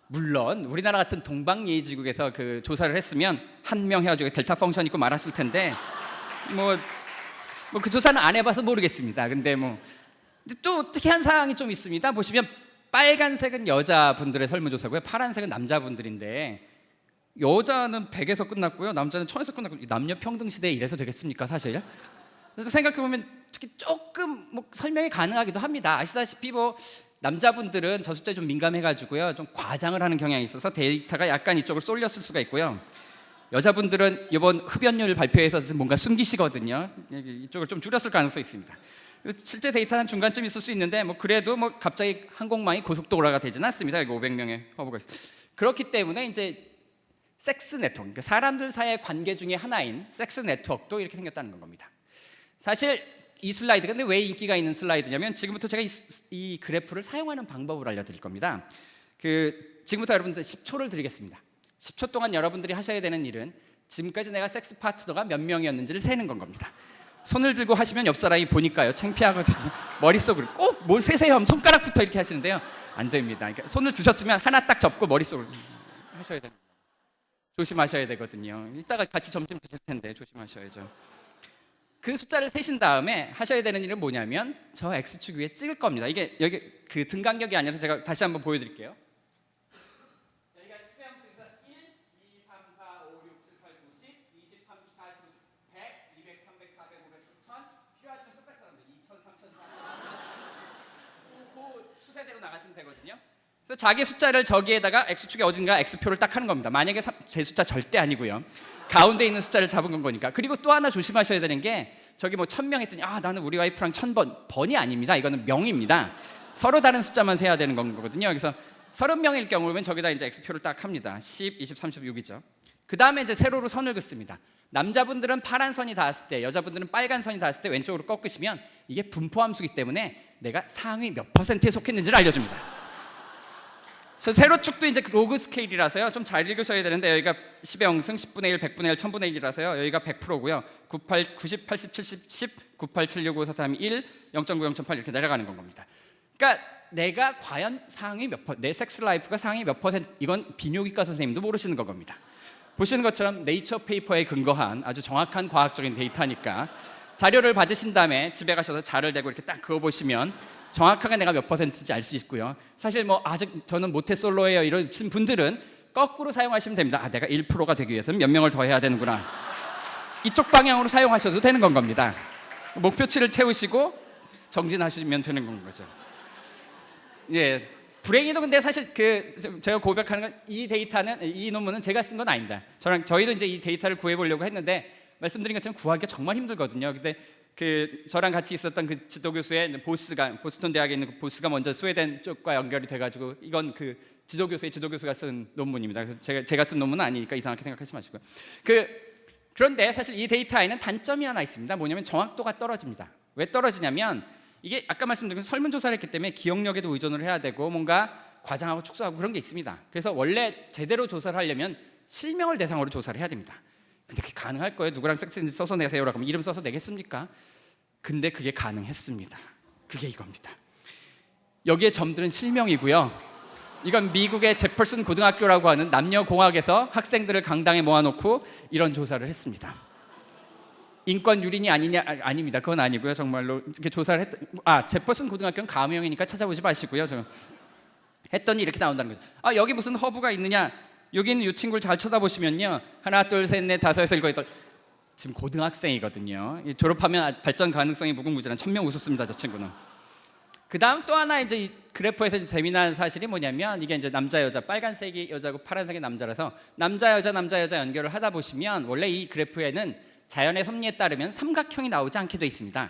물론 우리나라 같은 동방예의지국에서 그 조사를 했으면 한 명 해가지고 델타 펑션 있고 말았을 텐데 그 조사는 안 해봐서 모르겠습니다. 근데 또 특이한 사항이 좀 있습니다. 보시면 빨간색은 여자분들의 설문조사고요. 파란색은 남자분들인데 여자는 100에서 끝났고요. 남자는 1000에서 끝났고 남녀 평등 시대에 이래서 되겠습니까, 사실? 그래서 생각해보면 특히 조금 설명이 가능하기도 합니다. 아시다시피 남자분들은 저 숫자에 좀 민감해가지고요, 좀 과장을 하는 경향이 있어서 데이터가 약간 이쪽으로 쏠렸을 수가 있고요. 여자분들은 이번 흡연율 발표에서 뭔가 숨기시거든요. 이쪽을 좀 줄였을 가능성이 있습니다. 실제 데이터는 중간쯤 있을 수 있는데 그래도 갑자기 항공망이 고속도로가 되지는 않습니다. 여기 500명의 허브가 있어요. 그렇기 때문에 이제 섹스 네트워크, 그러니까 사람들 사이의 관계 중에 하나인 섹스 네트워크도 이렇게 생겼다는 겁니다. 사실 이 슬라이드가 근데 왜 인기가 있는 슬라이드냐면 지금부터 제가 이 그래프를 사용하는 방법을 알려드릴 겁니다. 지금부터 여러분들 10초를 드리겠습니다. 10초 동안 여러분들이 하셔야 되는 일은 지금까지 내가 섹스 파트너가 몇 명이었는지를 세는 겁니다. 손을 들고 하시면 옆 사람이 보니까요, 창피하거든요. 머릿속으로 꼭 뭘 세세요 하면 손가락부터 이렇게 하시는데요, 안 됩니다. 그러니까 손을 드셨으면 하나 딱 접고 머릿속으로 하셔야 됩니다. 조심하셔야 되거든요. 이따가 같이 점심 드실 텐데 조심하셔야죠. 그 숫자를 세신 다음에 하셔야 되는 일은 뭐냐면 저 X축 위에 찍을 겁니다. 이게 여기 그 등간격이 아니라서 제가 다시 한번 보여드릴게요. 여기가 10의 함수에서 1, 2, 3, 4, 5, 6, 7, 8, 9, 10, 20, 30, 40, 100, 200, 300, 400, 500, 1000 필요하시면 똑같이 사람들 2000, 3000, 4000 그 추세대로 나가시면 되거든요. 그래서 자기 숫자를 저기에다가 X축에 어딘가 X표를 딱 하는 겁니다. 만약에 제 숫자 절대 아니고요. 가운데 있는 숫자를 잡은 건 거니까. 그리고 또 하나 조심하셔야 되는 게 저기 1000명 했더니 나는 우리 와이프랑 1000번. 번이 아닙니다. 이거는 명입니다. 서로 다른 숫자만 세야 되는 거거든요. 그래서 30명일 경우면 저기다 이제 X표를 딱 합니다. 10, 20, 30, 6이죠. 그 다음에 이제 세로로 선을 긋습니다. 남자분들은 파란 선이 닿았을 때, 여자분들은 빨간 선이 닿았을 때 왼쪽으로 꺾으시면 이게 분포함수이기 때문에 내가 상위 몇 %에 속했는지를 알려줍니다. 그래서 세로축도 이제 로그 스케일이라서요, 좀 잘 읽으셔야 되는데 여기가 10의 0승, 10분의 1, 100분의 1, 1000분의 1이라서요 여기가 100%고요 98, 90, 80, 70, 10, 98, 765, 432, 1, 0.9, 0.8 이렇게 내려가는 겁니다. 그러니까 내가 과연 상위 몇 %, 내 섹스 라이프가 상위 몇 %, 이건 비뇨기과 선생님도 모르시는 겁니다. 보시는 것처럼 네이처 페이퍼에 근거한 아주 정확한 과학적인 데이터니까 자료를 받으신 다음에 집에 가셔서 자를 대고 이렇게 딱 그어보시면 정확하게 내가 몇 %인지 알 수 있고요. 사실 아직 저는 모태솔로예요 이러신 분들은 거꾸로 사용하시면 됩니다. 내가 1%가 되기 위해서는 몇 명을 더 해야 되는구나. 이쪽 방향으로 사용하셔도 되는 겁니다. 목표치를 채우시고 정진하시면 되는 거죠. 예, 불행히도 근데 사실 제가 고백하는 건 이 데이터는 이 논문은 제가 쓴 건 아닙니다. 저희도 이제 이 데이터를 구해보려고 했는데 말씀드린 것처럼 구하기가 정말 힘들거든요. 근데 저랑 같이 있었던 그 지도 교수의 보스턴 대학에 있는 그 보스가 먼저 스웨덴 쪽과 연결이 돼가지고 이건 지도 교수가 쓴 논문입니다. 그래서 제가 쓴 논문은 아니니까 이상하게 생각하지 마시고요. 그런데 사실 이 데이터에는 단점이 하나 있습니다. 뭐냐면 정확도가 떨어집니다. 왜 떨어지냐면 이게 아까 말씀드린 설문조사를 했기 때문에 기억력에도 의존을 해야 되고 뭔가 과장하고 축소하고 그런 게 있습니다. 그래서 원래 제대로 조사를 하려면 실명을 대상으로 조사를 해야 됩니다. 근데 그게 가능할 거예요? 누구랑 섹스인지 써서 내세요라고 하면 이름 써서 내겠습니까? 근데 그게 가능했습니다. 그게 이겁니다. 여기에 점들은 실명이고요. 이건 미국의 제퍼슨 고등학교라고 하는 남녀공학에서 학생들을 강당에 모아놓고 이런 조사를 했습니다. 인권 유린이 아닙니다. 그건 아니고요. 정말로 이렇게 조사를 제퍼슨 고등학교는 가명이니까 찾아보지 마시고요. 했더니 이렇게 나온다는 거죠. 여기 무슨 허브가 있느냐? 여기 있는 이 친구를 잘 쳐다보시면요. 하나, 둘, 셋, 넷, 다섯, 여섯, 일곱, 지금 고등학생이거든요. 졸업하면 발전 가능성이 무궁무진한 천명 우습습니다. 저 친구는. 그 다음 또 하나 이제 이 그래프에서 이제 재미난 사실이 뭐냐면 이게 이제 남자 여자 빨간색이 여자고 파란색이 남자라서 남자 여자 연결을 하다 보시면 원래 이 그래프에는 자연의 섭리에 따르면 삼각형이 나오지 않게 돼 있습니다.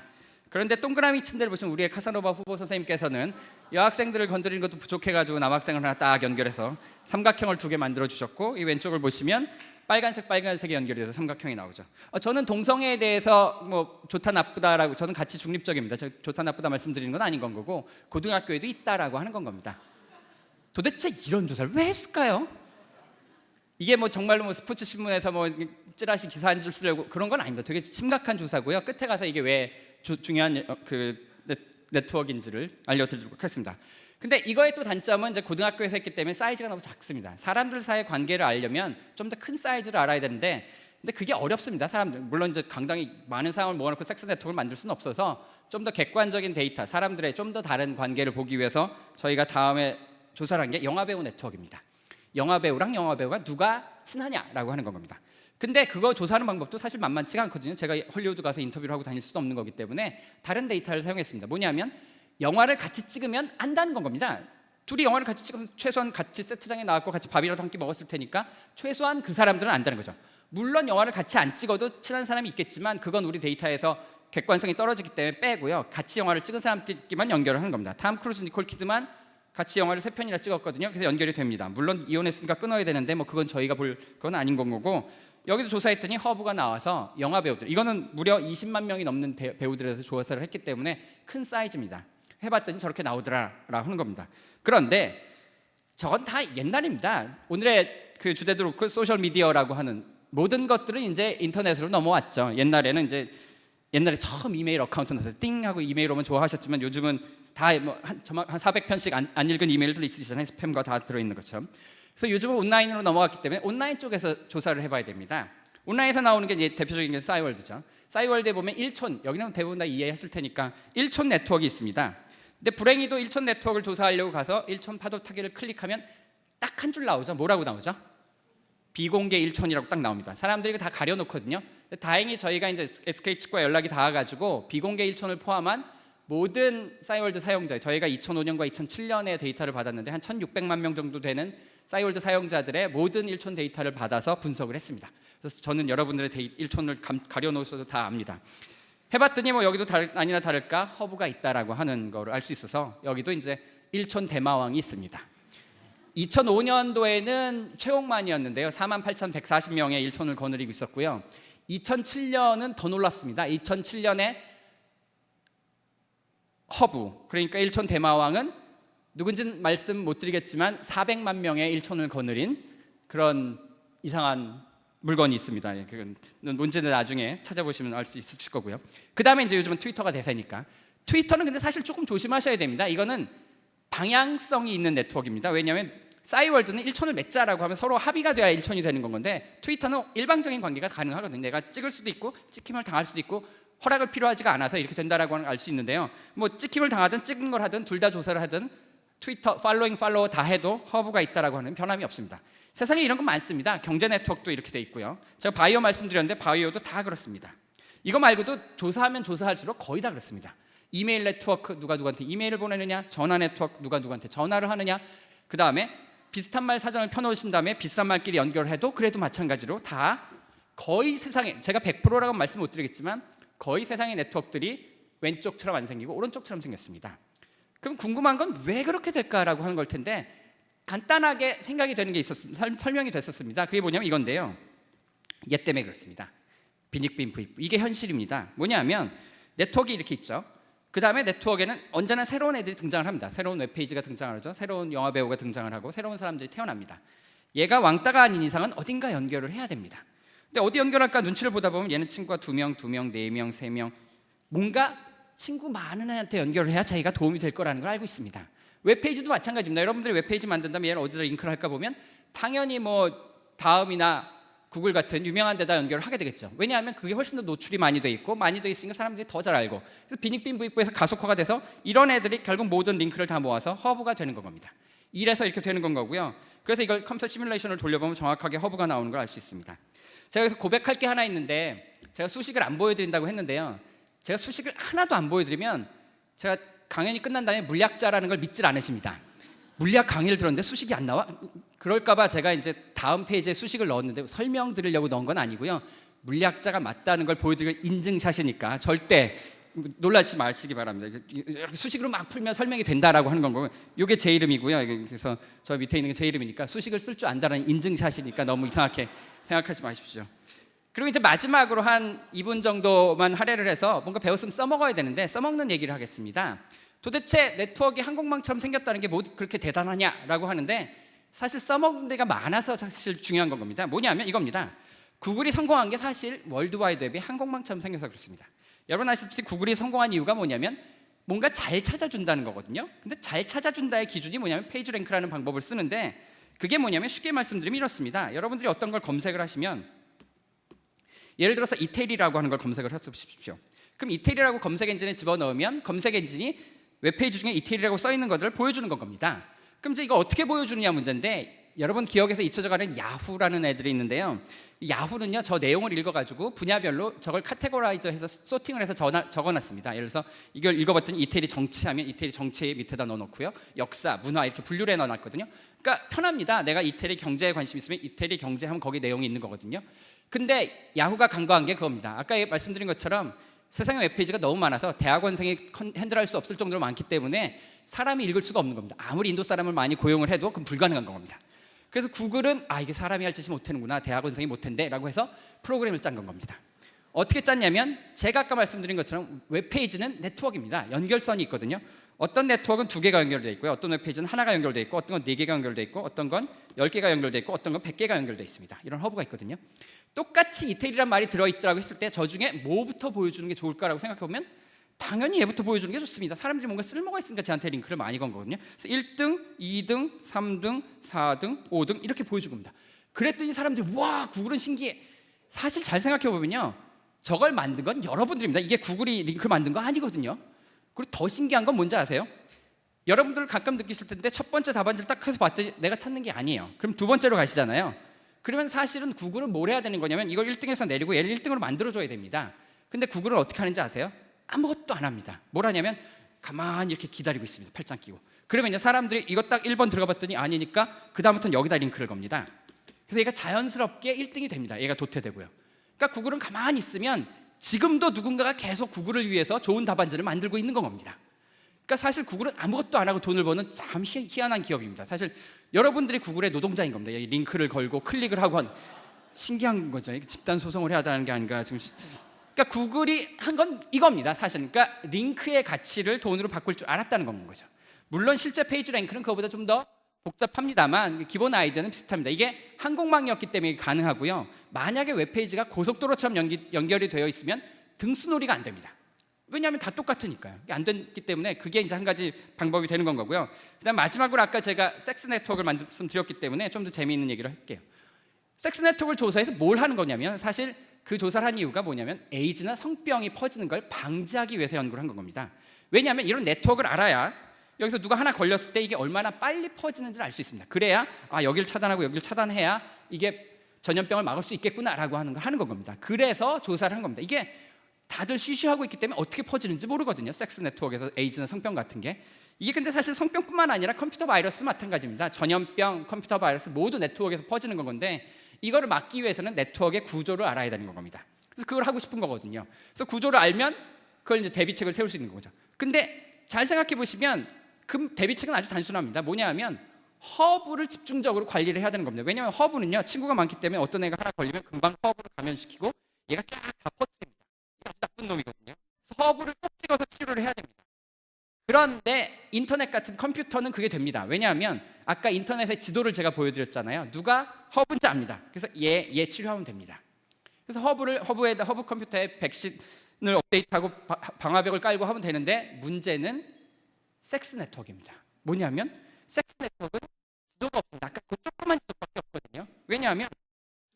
그런데 동그라미 친 데를 보시면 우리의 카사노바 후보 선생님께서는 여학생들을 건드리는 것도 부족해가지고 남학생을 하나 딱 연결해서 삼각형을 2개 만들어 주셨고 이 왼쪽을 보시면 빨간색이 연결이 돼서 삼각형이 나오죠. 저는 동성애에 대해서 뭐 좋다 나쁘다라고 저는 가치 중립적입니다. 좋다 나쁘다 말씀드리는 건 아닌 건 거고 고등학교에도 있다라고 하는 건 겁니다. 도대체 이런 조사를 왜 했을까요? 이게 뭐 정말로 뭐 스포츠 신문에서 뭐 찌라시 기사 한 줄 쓰려고 그런 건 아닙니다. 되게 심각한 조사고요. 끝에 가서 이게 왜 중요한 네트워크인지를 알려드리도록 하겠습니다. 근데 이거의 또 단점은 이제 고등학교에서 했기 때문에 사이즈가 너무 작습니다. 사람들 사이의 관계를 알려면 좀 더 큰 사이즈를 알아야 되는데 근데 그게 어렵습니다. 물론 이제 강당이 많은 사람을 모아놓고 섹스 네트워크를 만들 수는 없어서 좀 더 객관적인 데이터, 사람들의 좀 더 다른 관계를 보기 위해서 저희가 다음에 조사를 한 게 영화배우 네트워크입니다. 영화배우랑 영화배우가 누가 친하냐라고 하는 겁니다. 근데 그거 조사하는 방법도 사실 만만치가 않거든요. 제가 헐리우드 가서 인터뷰를 하고 다닐 수도 없는 거기 때문에 다른 데이터를 사용했습니다. 뭐냐면 영화를 같이 찍으면 안다는 건 겁니다. 둘이 영화를 같이 찍으면 최소한 같이 세트장에 나왔고 같이 밥이라도 한 끼 먹었을 테니까 최소한 그 사람들은 안다는 거죠. 물론 영화를 같이 안 찍어도 친한 사람이 있겠지만 그건 우리 데이터에서 객관성이 떨어지기 때문에 빼고요. 같이 영화를 찍은 사람들끼리만 연결을 하는 겁니다. 탐 크루즈, 니콜 키드만 같이 영화를 3편이나 찍었거든요. 그래서 연결이 됩니다. 물론 이혼했으니까 끊어야 되는데 뭐 그건 저희가 볼 건 아닌 건 거고 여기도 조사했더니 허브가 나와서 영화 배우들 이거는 무려 20만 명이 넘는 배우들에서 조사를 했기 때문에 큰 사이즈입니다. 해봤더니 저렇게 나오더라라고 하는 겁니다. 그런데 저건 다 옛날입니다. 오늘의 그 주제도 그렇고 소셜 미디어라고 하는 모든 것들은 이제 인터넷으로 넘어왔죠. 옛날에 처음 이메일 어카운트 나서 띵 하고 이메일 오면 좋아하셨지만 요즘은 다 뭐 한 400편씩 안 읽은 이메일들 있으시잖아요. 스팸과 다 들어있는 것처럼. 그래서 요즘은 온라인으로 넘어갔기 때문에 온라인 쪽에서 조사를 해봐야 됩니다. 온라인에서 나오는 게 이제 대표적인 게 싸이월드죠. 싸이월드에 보면 1촌, 여기는 대부분 다 이해했을 테니까 1촌 네트워크가 있습니다. 근데 불행히도 1촌 네트워크를 조사하려고 가서 1촌 파도 타기를 클릭하면 딱 한 줄 나오죠. 뭐라고 나오죠? 비공개 1촌이라고 딱 나옵니다. 사람들이 다 가려놓거든요. 다행히 저희가 이제 SK측과 연락이 닿아가지고 비공개 1촌을 포함한 모든 싸이월드 사용자, 저희가 2005년과 2007년에 데이터를 받았는데 한 1,600만 명 정도 되는 싸이월드 사용자들의 모든 1촌 데이터를 받아서 분석을 했습니다. 그래서 저는 여러분들의 1촌을 가려놓으셔도 다 압니다. 해봤더니 뭐 여기도 아니나 다를까 허브가 있다라고 하는 거를 알 수 있어서 여기도 이제 1촌 대마왕이 있습니다. 2005년도에는 최홍만이었는데요. 48,140명의 1촌을 거느리고 있었고요. 2007년은 더 놀랍습니다. 2007년에 허브, 그러니까 1촌 대마왕은 누군지는 말씀 못 드리겠지만 400만 명의 1촌을 거느린 그런 이상한 물건이 있습니다. 그건 뭔지는 나중에 찾아보시면 알 수 있으실 거고요. 그 다음에 이제 요즘은 트위터가 대세니까 트위터는 근데 사실 조금 조심하셔야 됩니다. 이거는 방향성이 있는 네트워크입니다. 왜냐하면 싸이월드는 1촌을 맺자라고 하면 서로 합의가 돼야 1촌이 되는 건데 트위터는 일방적인 관계가 가능하거든요. 내가 찍을 수도 있고 찍힘을 당할 수도 있고 허락을 필요하지가 않아서 이렇게 된다라고 알 수 있는데요. 뭐 찍힘을 당하든 찍은 걸 하든 둘 다 조사를 하든 트위터 팔로워 다 해도 허브가 있다라고 하는 변함이 없습니다. 세상에 이런 건 많습니다. 경제 네트워크도 이렇게 돼 있고요. 제가 바이오 말씀드렸는데 바이오도 다 그렇습니다. 이거 말고도 조사하면 조사할수록 거의 다 그렇습니다. 이메일 네트워크 누가 누구한테 이메일을 보내느냐, 전화 네트워크 누가 누구한테 전화를 하느냐, 그 다음에 비슷한 말 사전을 펴놓으신 다음에 비슷한 말끼리 연결해도 그래도 마찬가지로 다 거의 세상에, 제가 100%라고 말씀 못 드리겠지만 거의 세상의 네트워크들이 왼쪽처럼 안 생기고 오른쪽처럼 생겼습니다. 그럼 궁금한 건 왜 그렇게 될까라고 하는 걸 텐데, 간단하게 생각이 되는 게 있었습니다. 설명이 됐었습니다. 그게 뭐냐면 이건데요, 얘 때문에 그렇습니다. 빈익빈 부익부, 이게 현실입니다. 뭐냐면 네트워크가 이렇게 있죠. 그 다음에 네트워크에는 언제나 새로운 애들이 등장을 합니다. 새로운 웹페이지가 등장을 하죠. 새로운 영화배우가 등장을 하고 새로운 사람들이 태어납니다. 얘가 왕따가 아닌 이상은 어딘가 연결을 해야 됩니다. 근데 어디 연결할까 눈치를 보다 보면 얘는 친구가 2명, 2명, 4명, 3명, 뭔가 친구 많은 애한테 연결을 해야 자기가 도움이 될 거라는 걸 알고 있습니다. 웹페이지도 마찬가지입니다. 여러분들이 웹페이지 만든다면 얘를 어디다 링크를 할까 보면 당연히 뭐 다음이나 구글 같은 유명한 데다 연결을 하게 되겠죠. 왜냐하면 그게 훨씬 더 노출이 많이 돼 있고, 많이 돼 있으니까 사람들이 더 잘 알고, 그래서 빈익빈 부익부에서 가속화가 돼서 이런 애들이 결국 모든 링크를 다 모아서 허브가 되는 건 겁니다. 이래서 이렇게 되는 건 거고요. 그래서 이걸 컴퓨터 시뮬레이션을 돌려보면 정확하게 허브가 나오는 걸 알 수 있습니다. 제가 여기서 고백할 게 하나 있는데, 제가 수식을 안 보여드린다고 했는데요, 제가 수식을 하나도 안 보여드리면 제가 강연이 끝난 다음에 물리학자라는 걸 믿질 않으십니다. 물리학 강의를 들었는데 수식이 안 나와? 그럴까봐 제가 이제 다음 페이지에 수식을 넣었는데 설명드리려고 넣은 건 아니고요, 물리학자가 맞다는 걸 보여드릴 인증샷이니까 절대 놀라지 마시기 바랍니다. 수식으로 막 풀면 설명이 된다라고 하는 건고, 이게 제 이름이고요. 그래서 저 밑에 있는 게 제 이름이니까 수식을 쓸 줄 안다는 인증샷이니까 너무 이상하게 생각하지 마십시오. 그리고 이제 마지막으로 한 2분 정도만 할애를 해서 뭔가 배웠으면 써먹어야 되는데 써먹는 얘기를 하겠습니다. 도대체 네트워크가 한국망처럼 생겼다는 게 뭐 그렇게 대단하냐라고 하는데, 사실 써먹는 데가 많아서 사실 중요한 건 겁니다. 뭐냐면 이겁니다. 구글이 성공한 게 사실 월드와이드웹이 한국망처럼 생겨서 그렇습니다. 여러분 아시다시피 구글이 성공한 이유가 뭐냐면 뭔가 잘 찾아준다는 거거든요. 근데 잘 찾아준다의 기준이 뭐냐면 페이지랭크라는 방법을 쓰는데, 그게 뭐냐면 쉽게 말씀드리면 이렇습니다. 여러분들이 어떤 걸 검색을 하시면, 예를 들어서 이태리라고 하는 걸 검색을 해보십시오. 그럼 이태리라고 검색 엔진에 집어넣으면 검색 엔진이 웹페이지 중에 이태리라고 써있는 것들을 보여주는 건 겁니다. 그럼 이제 이거 어떻게 보여주느냐 문제인데, 여러분 기억에서 잊혀져가는 야후라는 애들이 있는데요, 야후는요 저 내용을 읽어가지고 분야별로 저걸 카테고라이저해서 소팅을 해서 적어놨습니다. 예를 들어서 이걸 읽어봤더니 이태리 정치하면 이태리 정치 밑에다 넣어놓고요, 역사, 문화 이렇게 분류를 해놨거든요. 그러니까 편합니다. 내가 이태리 경제에 관심 있으면 이태리 경제 하면 거기 내용이 있는 거거든요. 근데 야후가 간과한 게 그겁니다. 아까 말씀드린 것처럼 세상에 웹페이지가 너무 많아서 대학원생이 핸들할 수 없을 정도로 많기 때문에 사람이 읽을 수가 없는 겁니다. 아무리 인도 사람을 많이 고용을 해도 그건 불가능한 겁니다. 그래서 구글은 이게 사람이 할 짓이 못하는구나, 대학원생이 못한대 라고 해서 프로그램을 짠 건 겁니다. 어떻게 짰냐면 제가 아까 말씀드린 것처럼 웹페이지는 네트워크입니다. 연결선이 있거든요. 어떤 네트워크는 2개가 연결되어 있고요, 어떤 웹페이지는 하나가 연결되어 있고, 어떤 건 4개가 연결되어 있고, 어떤 건 10개가 연결되어 있고, 어떤 건 100개가 연결되어 있습니다. 이런 허브가 있거든요. 똑같이 이태리란 말이 들어있더라고 했을 때 저 중에 뭐부터 보여주는 게 좋을까라고 생각해보면 당연히 얘부터 보여주는 게 좋습니다. 사람들이 뭔가 쓸모가 있으니까 저한테 링크를 많이 건 거거든요. 그래서 1등, 2등, 3등, 4등, 5등 이렇게 보여준 겁니다. 그랬더니 사람들이 와 구글은 신기해. 사실 잘 생각해보면요, 저걸 만든 건 여러분들입니다. 이게 구글이 링크 만든 거 아니거든요. 그리고 더 신기한 건 뭔지 아세요? 여러분들 가끔 느끼실 텐데 첫 번째 답안지를 딱 해서 봤더니 내가 찾는 게 아니에요. 그럼 두 번째로 가시잖아요. 그러면 사실은 구글은 뭘 해야 되는 거냐면 이걸 1등에서 내리고 얘를 1등으로 만들어줘야 됩니다. 근데 구글은 어떻게 하는지 아세요? 아무것도 안 합니다. 뭘 하냐면 가만히 이렇게 기다리고 있습니다. 팔짱 끼고. 그러면 이제 사람들이 이거 딱 1번 들어가 봤더니 아니니까 그 다음부터는 여기다 링크를 겁니다. 그래서 얘가 자연스럽게 1등이 됩니다. 얘가 도태되고요. 그러니까 구글은 가만히 있으면 지금도 누군가가 계속 구글을 위해서 좋은 답안지를 만들고 있는 건 겁니다. 그러니까 사실 구글은 아무것도 안 하고 돈을 버는 참 희한한 기업입니다. 사실 여러분들이 구글의 노동자인 겁니다. 링크를 걸고 클릭을 하고 신기한 거죠. 집단 소송을 해야 하는 게 아닌가 지금. 그러니까 구글이 한 건 이겁니다. 사실 그러니까 링크의 가치를 돈으로 바꿀 줄 알았다는 건 거죠. 물론 실제 페이지 랭크는 그거보다 좀 더 복잡합니다만 기본 아이디어는 비슷합니다. 이게 항공망이었기 때문에 가능하고요. 만약에 웹페이지가 고속도로처럼 연결이 되어 있으면 등수놀이가 안 됩니다. 왜냐하면 다 똑같으니까요. 안 됐기 때문에 그게 이제 한 가지 방법이 되는 건 거고요. 그다음 마지막으로 아까 제가 섹스 네트워크를 말씀드렸기 때문에 좀 더 재미있는 얘기를 할게요. 섹스 네트워크를 조사해서 뭘 하는 거냐면 사실 그 조사를 한 이유가 뭐냐면 에이즈나 성병이 퍼지는 걸 방지하기 위해서 연구를 한 겁니다. 왜냐하면 이런 네트워크를 알아야 여기서 누가 하나 걸렸을 때 이게 얼마나 빨리 퍼지는지를 알 수 있습니다. 그래야 여기를 차단하고 여기를 차단해야 이게 전염병을 막을 수 있겠구나라고 하는 건 겁니다. 그래서 조사를 한 겁니다. 이게 다들 쉬쉬하고 있기 때문에 어떻게 퍼지는지 모르거든요. 섹스 네트워크에서 에이즈나 성병 같은 게. 이게 근데 사실 성병뿐만 아니라 컴퓨터 바이러스 마찬가지입니다. 전염병, 컴퓨터 바이러스 모두 네트워크에서 퍼지는 건데 이거를 막기 위해서는 네트워크의 구조를 알아야 되는 겁니다. 그래서 그걸 하고 싶은 거거든요. 그래서 구조를 알면 그걸 이제 대비책을 세울 수 있는 거죠. 근데 잘 생각해 보시면 그 대비책은 아주 단순합니다. 뭐냐면 허브를 집중적으로 관리를 해야 되는 겁니다. 왜냐하면 허브는요 친구가 많기 때문에 어떤 애가 하나 걸리면 금방 허브를 감염시키고 얘가 쫙 다 퍼뜨립니다. 이게 아주 나쁜 놈이거든요. 그래서 허브를 꼭 찍어서 치료를 해야 됩니다. 그런데 인터넷 같은 컴퓨터는 그게 됩니다. 왜냐하면 아까 인터넷의 지도를 제가 보여드렸잖아요. 누가 허브인지 압니다. 그래서 얘 치료하면 됩니다. 그래서 허브 컴퓨터에 백신을 업데이트하고 방화벽을 깔고 하면 되는데 문제는 섹스 네트워크입니다. 뭐냐면 섹스 네트워크는 지도가 없습니다. 아까 그 조그만 지도밖에 없거든요. 왜냐하면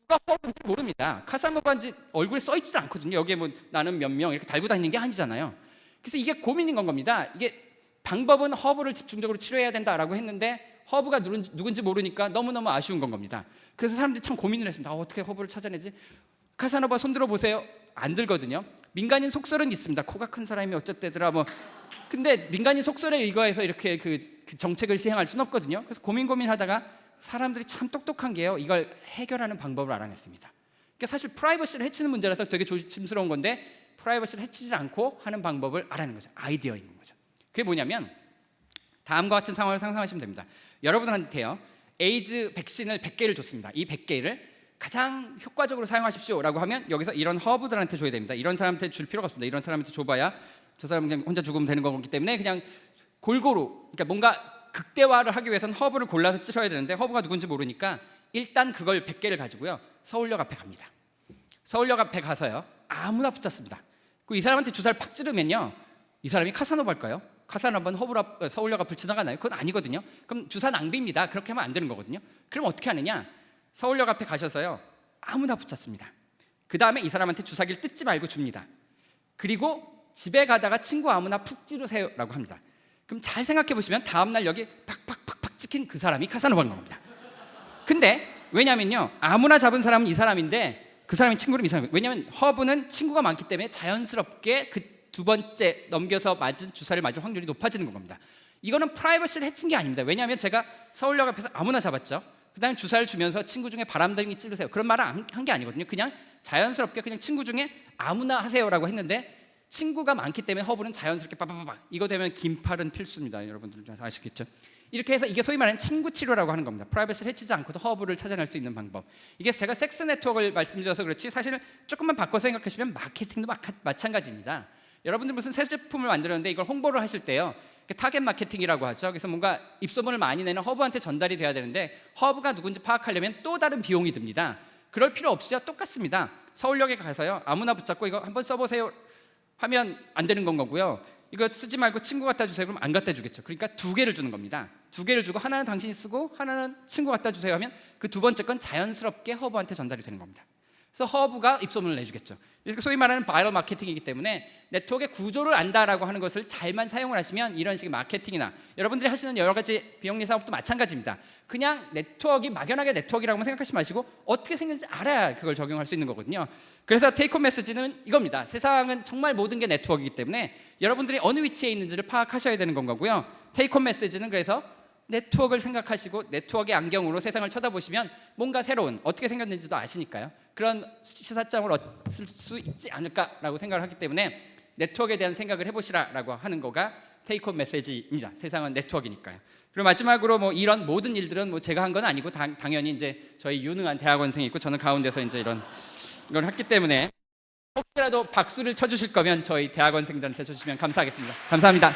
누가 허브인지 모릅니다. 카사노바인지 얼굴에 써있지 않거든요. 여기에 뭐 나는 몇 명 이렇게 달고 다니는 게 아니잖아요. 그래서 이게 고민인 건 겁니다. 이게 방법은 허브를 집중적으로 치료해야 된다라고 했는데 허브가 누군지 모르니까 너무너무 아쉬운 건 겁니다. 그래서 사람들이 참 고민을 했습니다. 어떻게 허브를 찾아내지? 카사노바 손 들어보세요. 안 들거든요. 민간인 속설은 있습니다. 코가 큰 사람이 어쨌대더라 뭐. 근데 민간인 속설에 의거해서 이렇게 그 정책을 시행할 수는 없거든요. 그래서 고민하다가 사람들이 참 똑똑한 게요. 이걸 해결하는 방법을 알아냈습니다. 그러니까 사실 프라이버시를 해치는 문제라서 되게 조심스러운 건데 프라이버시를 해치지 않고 하는 방법을 알아낸 거죠. 아이디어인 거죠. 그게 뭐냐면 다음과 같은 상황을 상상하시면 됩니다. 여러분한테요 에이즈 백신을 100개를 줬습니다. 이 100개를 가장 효과적으로 사용하십시오라고 하면 여기서 이런 허브들한테 줘야 됩니다. 이런 사람한테 줄 필요가 없습니다. 이런 사람한테 줘봐야 저 사람은 그냥 혼자 죽으면 되는 거기 때문에 그냥 골고루 그러니까 뭔가 극대화를 하기 위해서는 허브를 골라서 치셔야 되는데 허브가 누군지 모르니까 일단 그걸 100개를 가지고요 서울역 앞에 갑니다. 서울역 앞에 가서요 아무나 붙잡습니다. 이 사람한테 주사를 팍 찌르면요 이 사람이 카사노바일까요? 카사노바는 서울역 앞을 지나가나요? 그건 아니거든요. 그럼 주사 낭비입니다. 그렇게 하면 안 되는 거거든요. 그럼 어떻게 하느냐? 서울역 앞에 가셔서요 아무나 붙잡습니다. 그 다음에 이 사람한테 주사기를 뜯지 말고 줍니다. 그리고 집에 가다가 친구 아무나 푹 찌르세요 라고 합니다. 그럼 잘 생각해 보시면 다음날 여기 팍팍팍팍 찍힌 그 사람이 카사노바인 겁니다. 근데 왜냐면요 아무나 잡은 사람은 이 사람인데 그 사람이 친구는 이 사람이에요. 왜냐면 허브는 친구가 많기 때문에 자연스럽게 그 두 번째 넘겨서 맞은 주사를 맞을 확률이 높아지는 겁니다. 이거는 프라이버시를 해친 게 아닙니다. 왜냐하면 제가 서울역 앞에서 아무나 잡았죠. 그 다음에 주사를 주면서 친구 중에 바람둥이 찌르세요 그런 말을 한 게 아니거든요. 그냥 자연스럽게 그냥 친구 중에 아무나 하세요라고 했는데 친구가 많기 때문에 허브는 자연스럽게 빠바바박 이거 되면 긴팔은 필수입니다. 여러분들 아시겠죠? 이렇게 해서 이게 소위 말하는 친구 치료라고 하는 겁니다. 프라이버시를 해치지 않고도 허브를 찾아낼 수 있는 방법. 이게 제가 섹스 네트워크를 말씀드려서 그렇지 사실 조금만 바꿔서 생각하시면 마케팅도 마찬가지입니다. 여러분들 무슨 새 제품을 만들었는데 이걸 홍보를 하실 때요 타겟 마케팅이라고 하죠. 그래서 뭔가 입소문을 많이 내는 허브한테 전달이 돼야 되는데 허브가 누군지 파악하려면 또 다른 비용이 듭니다. 그럴 필요 없이요 똑같습니다. 서울역에 가서요 아무나 붙잡고 이거 한번 써보세요 하면 안 되는 건 거고요. 이거 쓰지 말고 친구 갖다 주세요 그럼 안 갖다 주겠죠. 그러니까 2개를 주는 겁니다. 2개를 주고 하나는 당신이 쓰고 하나는 친구 갖다 주세요 하면 그 두 번째 건 자연스럽게 허브한테 전달이 되는 겁니다. 그래서 허브가 입소문을 내주겠죠. 그래서 소위 말하는 바이럴 마케팅이기 때문에 네트워크의 구조를 안다라고 하는 것을 잘만 사용을 하시면 이런 식의 마케팅이나 여러분들이 하시는 여러 가지 비영리 사업도 마찬가지입니다. 그냥 네트워크가 막연하게 네트워크라고만 생각하지 마시고 어떻게 생겼는지 알아야 그걸 적용할 수 있는 거거든요. 그래서 테이크홈 메시지는 이겁니다. 세상은 정말 모든 게 네트워크이기 때문에 여러분들이 어느 위치에 있는지를 파악하셔야 되는 건 거고요. 테이크홈 메시지는 그래서 네트워크를 생각하시고 네트워크의 안경으로 세상을 쳐다보시면 뭔가 새로운 어떻게 생겼는지도 아시니까요. 그런 시사점을 얻을 수 있지 않을까라고 생각을 하기 때문에 네트워크에 대한 생각을 해보시라라고 하는 거가 테이크홈 메시지입니다. 세상은 네트워크니까요. 그리고 마지막으로 뭐 이런 모든 일들은 뭐 제가 한 건 아니고 당연히 이제 저희 유능한 대학원생이 있고 저는 가운데서 이제 이런 걸 했기 때문에 혹시라도 박수를 쳐주실 거면 저희 대학원생들한테 주시면 감사하겠습니다. 감사합니다.